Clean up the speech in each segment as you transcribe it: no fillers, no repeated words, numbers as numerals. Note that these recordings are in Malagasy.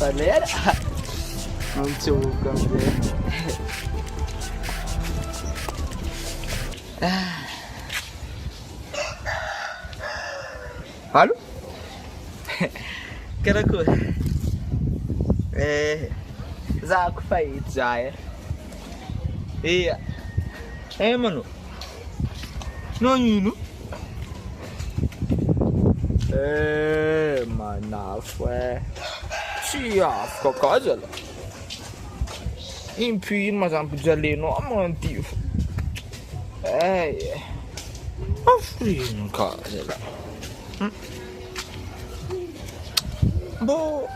Valera. Mitsoka amizay. Allo? Karakory? Za ko fahita za Iya. Mano. Nanino? Manafo tsy afaka ka zala. Impiry mazampijalenao mandio. Afrino ka zala. Bo,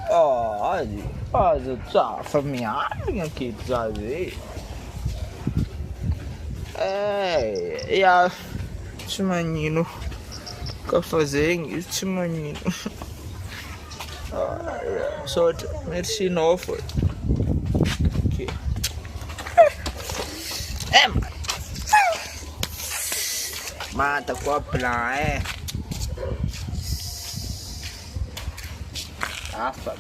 azo tsafa miarina aketo za zay. Tsy magnino. Kafa zegny izy tsy magnino. Saotra, merci nao fô. Okay. Mata koa plan Afa.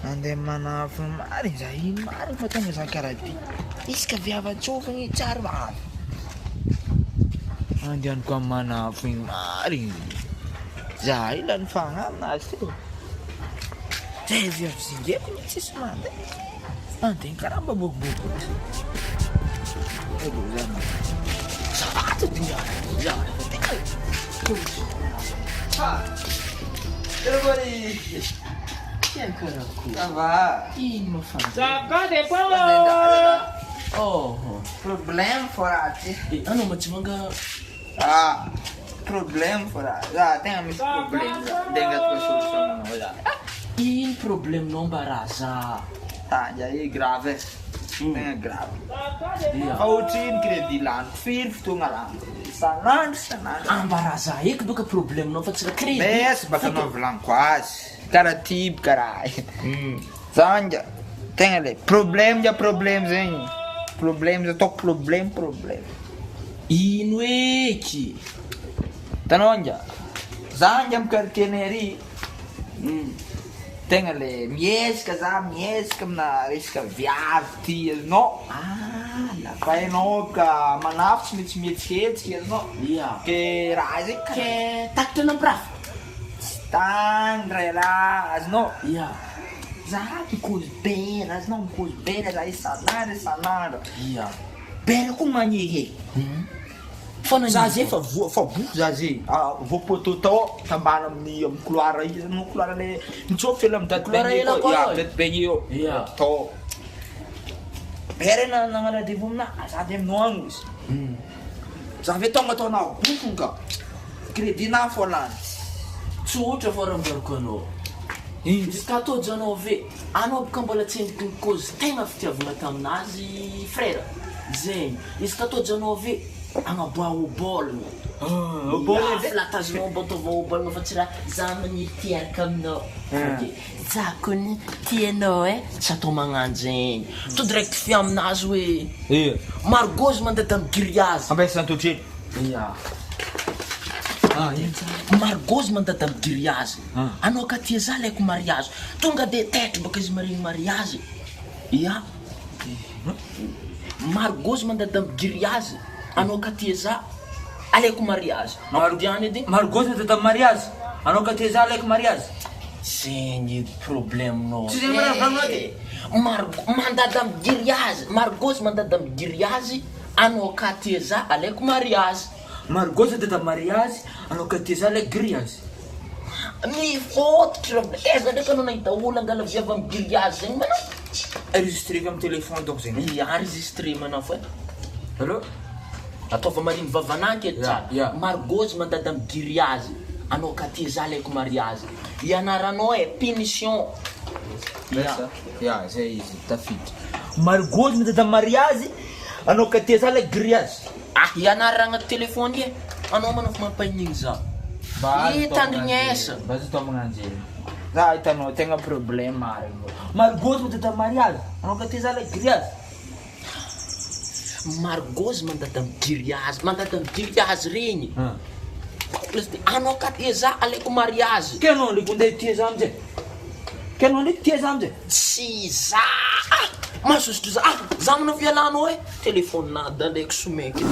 Andeha manafo marina za ino marina mahatonga za karaha ty. Isaka viavan-tsofiny tsara vavy. Andehanako amin'ny manafo igny marina. Za io lany fagnahy aminazy ty. Zay viavy-zingeko ny tsisy mandeha. Andeha karaha mba bokoboko. Zavato dinga. Everybody. Ça va? Ça va des fois. Oh. Problème forate. Ano machimanga. Problème forate. Tem mis problème. Denga tua solução não olha. In problème non baraza. Já é grave. É grave. Outin crédit lá. Filho tu ngalang. Sanan. Baraza que do que problème não faz crédit. Bes baka no vlang quase. Cara tipo caralho. Zanja. Tem ali. Problema já problemas hein. Problemas eu tô problema. Ino eky. Tanonja. Zanja mkarkeneri. Tegna le miezaka amina resaka viavy ty anao. Fa hainao ka manafo tsy mihetsiketsiky anao. Ke raha zegny Ke takatra namprafo. Tany ray raha azonao. Za mikozy bera, azonao mikozy bera za isan'andro. Bera koa magnehe. Za zay fa boko za zay. Voapoto tao tambana amin'ny couloir izy no couloir le nitsofy ela amin'ny daty io. Tao. Bera nagnana devo amina za de aminao agny izy. Za ve tonga ataonao bokony ka. Crédit na fô lany. Tsotra fô raha mbarako anao. Izy ka tô janao ve anao boka mbola tsy endriky ny cause tegna fitiavana taminazy frère. Zegny. Izy ka tô janao ve agnaboaho baolina. Baolina filatazanao mbataovao baolina fa tsy raha za maniritiaraka aminao. Za kony tianao tsy atao magnano zegny. To direct fi aminazy hoe Margaux mandeha amin'ny grillage. Ambesana totriny. Margaux mandeha amin'ny grillage. Anao ka tia za laiko mariage. Tonga de tête baka izy mariny mariage. Margaux mandeha amin'ny grillage. Anao ka tia za alaiko mariage. Mardiane edy. Margaux mandeha amin'ny mariage. Anao ka tia za alaiko mariage. Zegny problème no. Tsy zegny raha ty. Mandada amin'ny grillage. Margaux mandada amin'ny grillage. Anao ka tia za alaiko mariage. Margaux mandeha amin'ny mariage. Anao ka tia za alaiko grillage. Mifôtotro. Eza ndraiky anao nahita olo angala viavy amin'ny grillage zegny manao. Enregistré amin'ny téléphone donc zegny. Enregistré manao fa. Allô? Ataova mariny vavananky edy. Margaux mandada amin'ny grillage. Anao ka tia za alaiko mariage. Ianaranao punition. Zay izy tafiditra. Margaux mandada amin'ny mariage. Anao ka tia za alaiko grillage. Ianarana telefony e. Anao manao mampainigny za. Tandrignesa. Bazy tao magnano zegny. Za hitanao tegna problème marina. Margaux mandada amin'ny mariage. Anao ka tia za alaiko grillage. Margaux mandada amin'ny grillage. Mandada amin'ny grillage regny. Anao ka tia za alaiko mariage. Ke anao le kunde tia za amizay. Ka anao ndraiky tia zany zay. Tsy za mahazosotro za za manao fialanao e telefonina da ndraiky somaiky